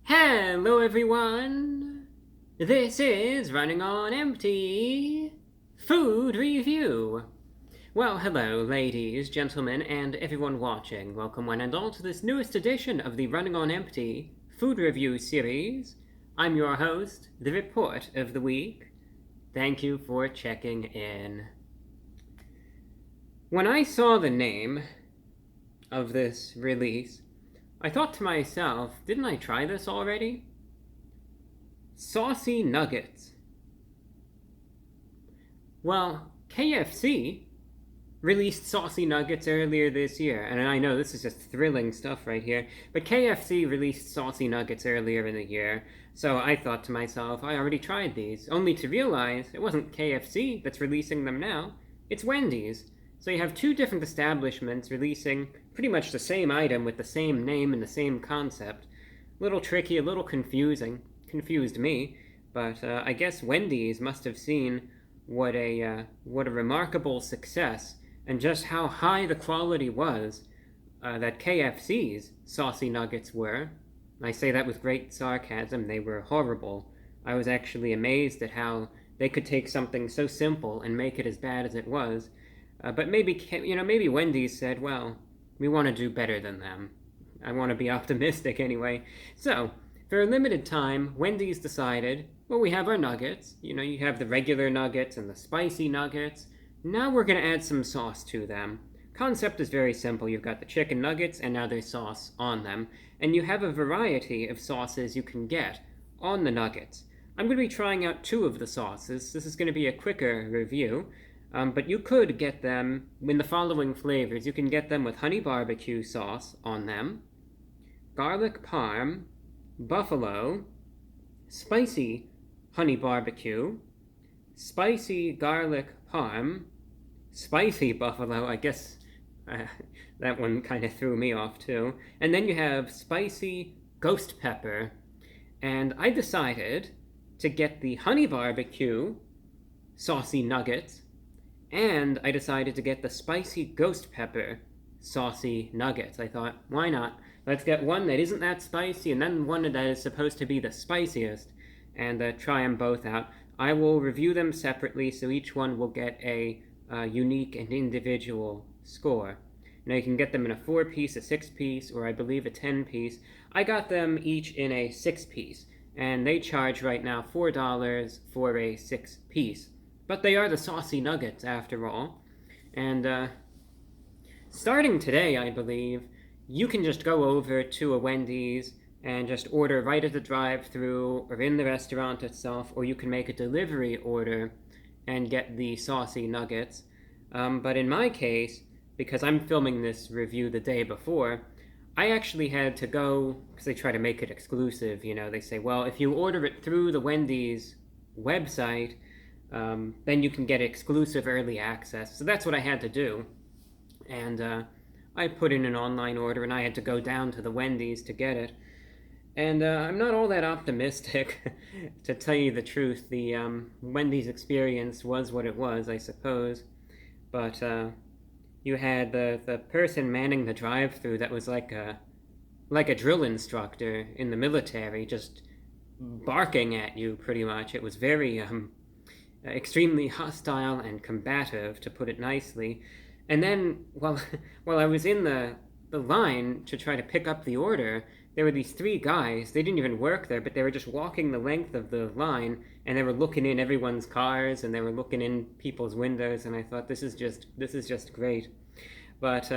Hello everyone! This is Running on Empty Food Review. Well, hello ladies, gentlemen, and everyone watching. Welcome one and all to this newest edition of the Running on Empty Food Review series. I'm your host, The Report of the Week. Thank you for checking in. When I saw the name of this release, I thought to myself, didn't I try this already? Saucy Nuggets. Well, KFC released Saucy Nuggets earlier this year, and I know this is just thrilling stuff right here, but KFC released Saucy Nuggets earlier in the year, so I thought to myself, I already tried these, only to realize it wasn't KFC that's releasing them now, it's Wendy's. So you have two different establishments releasing pretty much the same item with the same name and the same concept. A little tricky, a little confusing. Confused me, but I guess Wendy's must have seen what a remarkable success and just how high the quality was that KFC's Saucy Nuggets were. I say that with great sarcasm. They were horrible. I was actually amazed at how they could take something so simple and make it as bad as it was. But maybe Wendy's said, well, we want to do better than them. I want to be optimistic anyway. So, for a limited time, Wendy's decided, well, we have our nuggets. You have the regular nuggets and the spicy nuggets. Now we're going to add some sauce to them. Concept is very simple. You've got the chicken nuggets, and now there's sauce on them. And you have a variety of sauces you can get on the nuggets. I'm going to be trying out two of the sauces. This is going to be a quicker review. But you could get them in the following flavors. You can get them with honey barbecue sauce on them, garlic parm, buffalo, spicy honey barbecue, spicy garlic parm, spicy buffalo. I guess that one kind of threw me off too. And then you have spicy ghost pepper. And I decided to get the honey barbecue saucy nuggets. And I decided to get the spicy ghost pepper saucy nuggets. I thought, why not? Let's get one that isn't that spicy and then one that is supposed to be the spiciest and try them both out. I will review them separately so each one will get a unique and individual score. Now you can get them in a 4-piece, a 6-piece, or I believe a 10-piece. I got them each in a 6-piece, and they charge right now $4 for a 6-piece. But they are the saucy nuggets, after all. And starting today, I believe, you can just go over to a Wendy's and just order right at the drive-thru or in the restaurant itself, or you can make a delivery order and get the saucy nuggets. But in my case, because I'm filming this review the day before, I actually had to go, because they try to make it exclusive, they say, well, if you order it through the Wendy's website, then you can get exclusive early access. So that's what I had to do. And I put in an online order and I had to go down to the Wendy's to get it. And I'm not all that optimistic, to tell you the truth. The Wendy's experience was what it was, I suppose. But you had the person manning the drive-thru that was like a drill instructor in the military, just barking at you pretty much. It was very extremely hostile and combative, to put it nicely. And then, while I was in the line to try to pick up the order, there were these 3 guys. They didn't even work there, but they were just walking the length of the line, and they were looking in everyone's cars, and they were looking in people's windows, and I thought, this is just great. But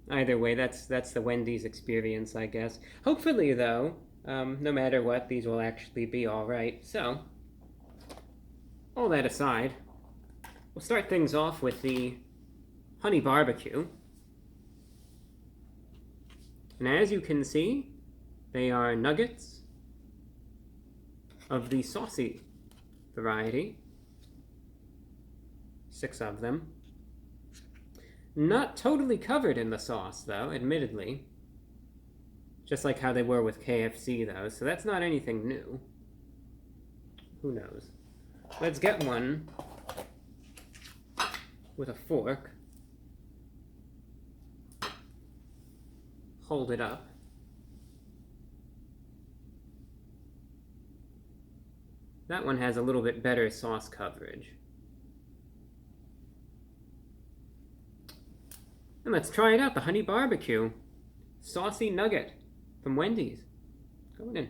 either way, that's the Wendy's experience, I guess. Hopefully, though, no matter what, these will actually be all right. So, all that aside, we'll start things off with the honey barbecue. And as you can see, they are nuggets of the saucy variety. 6 of them. Not totally covered in the sauce, though, admittedly. Just like how they were with KFC, though, so that's not anything new. Who knows? Let's get one with a fork. Hold it up. That one has a little bit better sauce coverage. And let's try it out, the honey barbecue saucy nugget from Wendy's. Going in.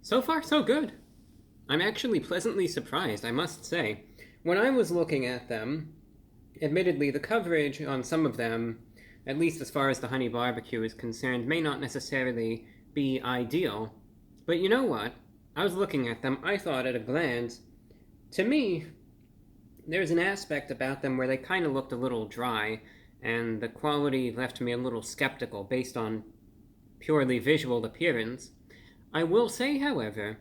So far, so good. I'm actually pleasantly surprised, I must say. When I was looking at them, admittedly, the coverage on some of them, at least as far as the honey barbecue is concerned, may not necessarily be ideal. But you know what? I was looking at them, I thought at a glance, to me, there's an aspect about them where they kind of looked a little dry, and the quality left me a little skeptical based on purely visual appearance. I will say, however,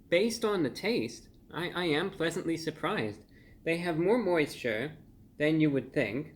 based on the taste, I am pleasantly surprised. They have more moisture than you would think.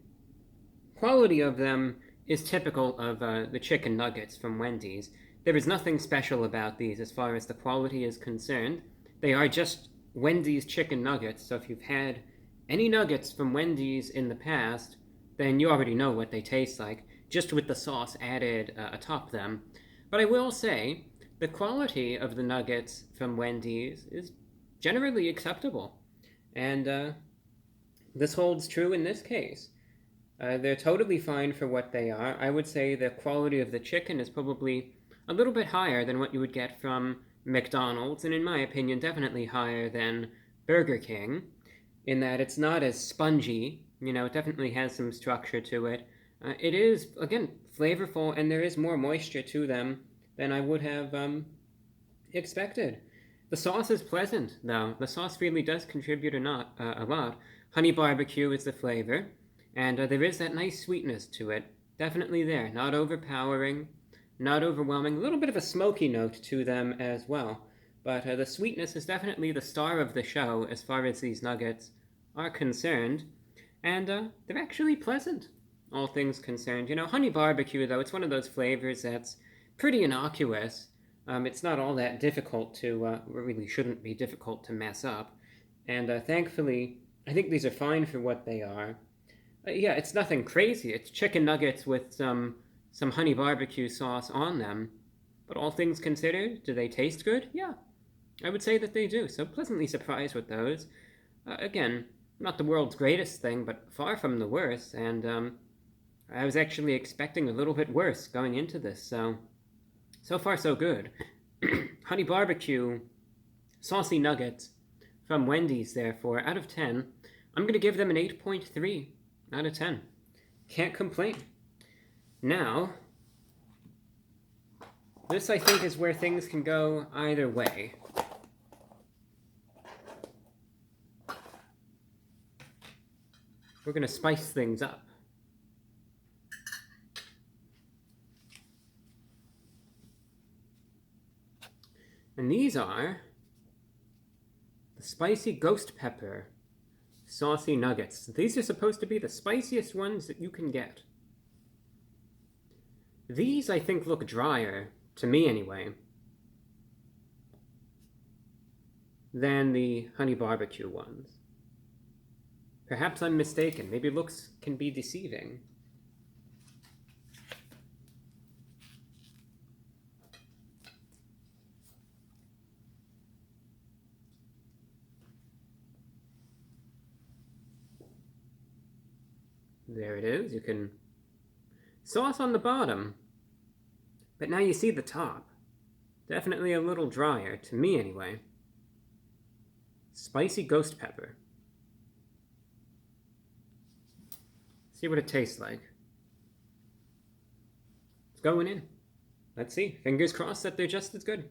Quality of them is typical of the chicken nuggets from Wendy's. There is nothing special about these as far as the quality is concerned. They are just Wendy's chicken nuggets, so if you've had any nuggets from Wendy's in the past, then you already know what they taste like, just with the sauce added atop them. But I will say, the quality of the nuggets from Wendy's is generally acceptable. And this holds true in this case. They're totally fine for what they are. I would say the quality of the chicken is probably a little bit higher than what you would get from McDonald's, and in my opinion, definitely higher than Burger King, in that it's not as spongy. You know, it definitely has some structure to it. It is, again, flavorful, and there is more moisture to them than I would have expected. The sauce is pleasant, though. The sauce really does contribute a lot. Honey barbecue is the flavor, and there is that nice sweetness to it. Definitely there. Not overpowering, not overwhelming. A little bit of a smoky note to them as well. But the sweetness is definitely the star of the show as far as these nuggets are concerned. And they're actually pleasant, all things concerned. You know, honey barbecue, though, it's one of those flavors that's pretty innocuous. It's not all that difficult to, really shouldn't be difficult to mess up. And thankfully, I think these are fine for what they are. Yeah, it's nothing crazy. It's chicken nuggets with some honey barbecue sauce on them. But all things considered, do they taste good? Yeah, I would say that they do. So pleasantly surprised with those. Again, not the world's greatest thing, but far from the worst. And I was actually expecting a little bit worse going into this. So far so good. Honey barbecue, saucy nuggets from Wendy's, therefore, out of 10, I'm going to give them an 8.3 out of 10. Can't complain. Now, this I think is where things can go either way. We're going to spice things up. And these are the spicy ghost pepper saucy nuggets. These are supposed to be the spiciest ones that you can get. These, I think, look drier, to me anyway, than the honey barbecue ones. Perhaps I'm mistaken. Maybe looks can be deceiving. There it is. You can sauce on the bottom, but now you see the top. Definitely a little drier, to me anyway. Spicy ghost pepper. See what it tastes like. It's going in. Let's see. Fingers crossed that they're just as good.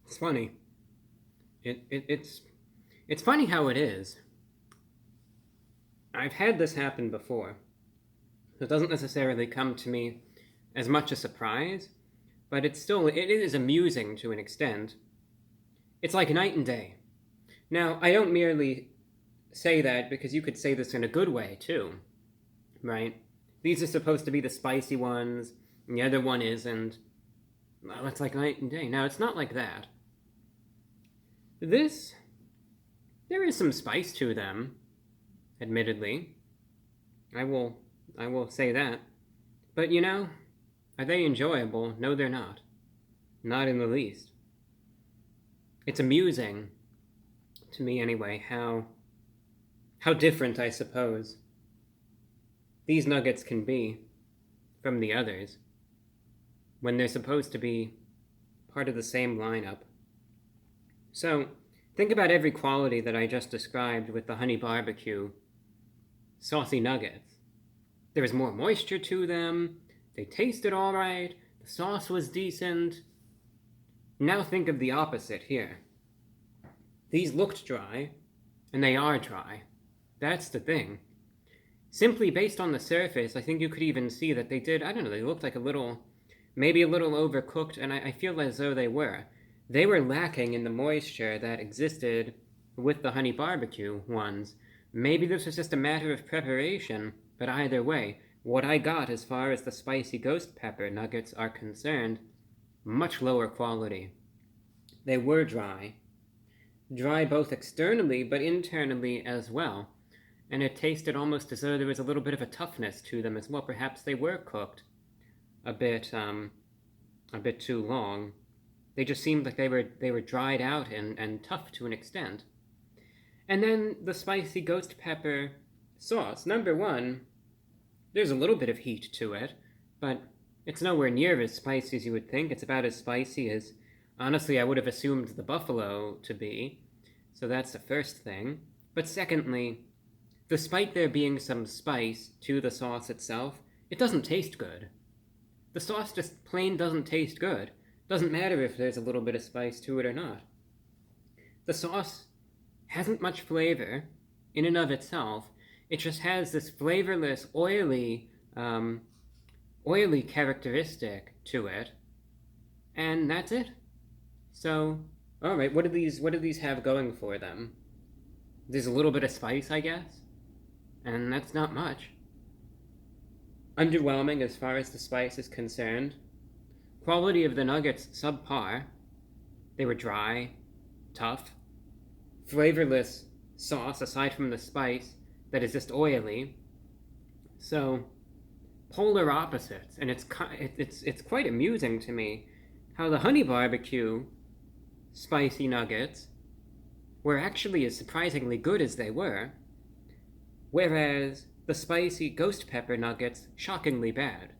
It's funny. It's funny how it is. I've had this happen before. So it doesn't necessarily come to me as much a surprise, but it is amusing to an extent. It's like night and day. Now, I don't merely say that because you could say this in a good way too, right? These are supposed to be the spicy ones, and the other one isn't. Well, it's like night and day. Now, it's not like that. There is some spice to them, admittedly. I will say that. But are they enjoyable? No, they're not. Not in the least. It's amusing, to me anyway, how different, I suppose, these nuggets can be from the others when they're supposed to be part of the same lineup. So, think about every quality that I just described with the honey barbecue saucy nuggets. There was more moisture to them, they tasted alright, the sauce was decent. Now think of the opposite here. These looked dry, and they are dry. That's the thing. Simply based on the surface, I think you could even see that they looked like maybe a little overcooked, and I feel as though they were. They were lacking in the moisture that existed with the honey barbecue ones. Maybe this was just a matter of preparation, but either way, what I got as far as the spicy ghost pepper nuggets are concerned, much lower quality. They were dry. Dry both externally, but internally as well. And it tasted almost as though there was a little bit of a toughness to them as well. Perhaps they were cooked a bit too long. They just seemed like they were dried out and tough to an extent. And then the spicy ghost pepper sauce. Number one, there's a little bit of heat to it, but it's nowhere near as spicy as you would think. It's about as spicy as, honestly, I would have assumed the buffalo to be. So that's the first thing. But secondly, despite there being some spice to the sauce itself, it doesn't taste good. The sauce just plain doesn't taste good. Doesn't matter if there's a little bit of spice to it or not. The sauce hasn't much flavor in and of itself. It just has this flavorless, oily characteristic to it, and that's it. So, all right, what do these have going for them? There's a little bit of spice, I guess, and that's not much. Underwhelming as far as the spice is concerned. Quality of the nuggets, subpar. They were dry, tough. Flavorless sauce, aside from the spice, that is just oily. So, polar opposites, and it's quite amusing to me how the honey barbecue spicy nuggets were actually as surprisingly good as they were, whereas the spicy ghost pepper nuggets shockingly bad.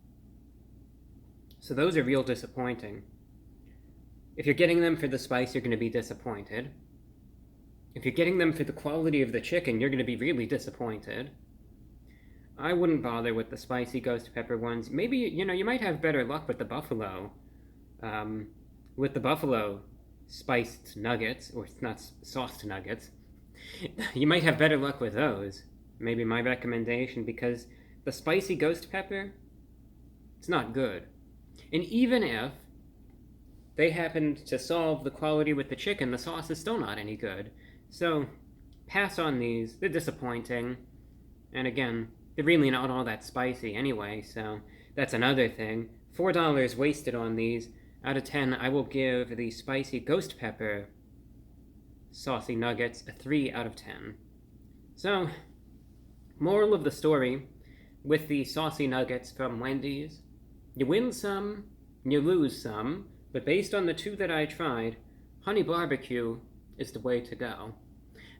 So those are real disappointing. If you're getting them for the spice, you're going to be disappointed. If you're getting them for the quality of the chicken, you're going to be really disappointed. I wouldn't bother with the spicy ghost pepper ones. Maybe, you might have better luck with the buffalo. With the buffalo spiced nuggets, or not sauced nuggets. You might have better luck with those. Maybe my recommendation, because the spicy ghost pepper, it's not good. And even if they happened to solve the quality with the chicken, the sauce is still not any good. So, pass on these. They're disappointing. And again, they're really not all that spicy anyway, so that's another thing. $4 wasted on these. Out of 10, I will give the spicy ghost pepper saucy nuggets a 3 out of 10. So, moral of the story with the saucy nuggets from Wendy's, you win some, you lose some, but based on the two that I tried, honey barbecue is the way to go.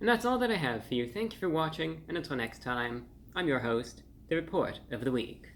And that's all that I have for you. Thank you for watching, and until next time, I'm your host, The Report of the Week.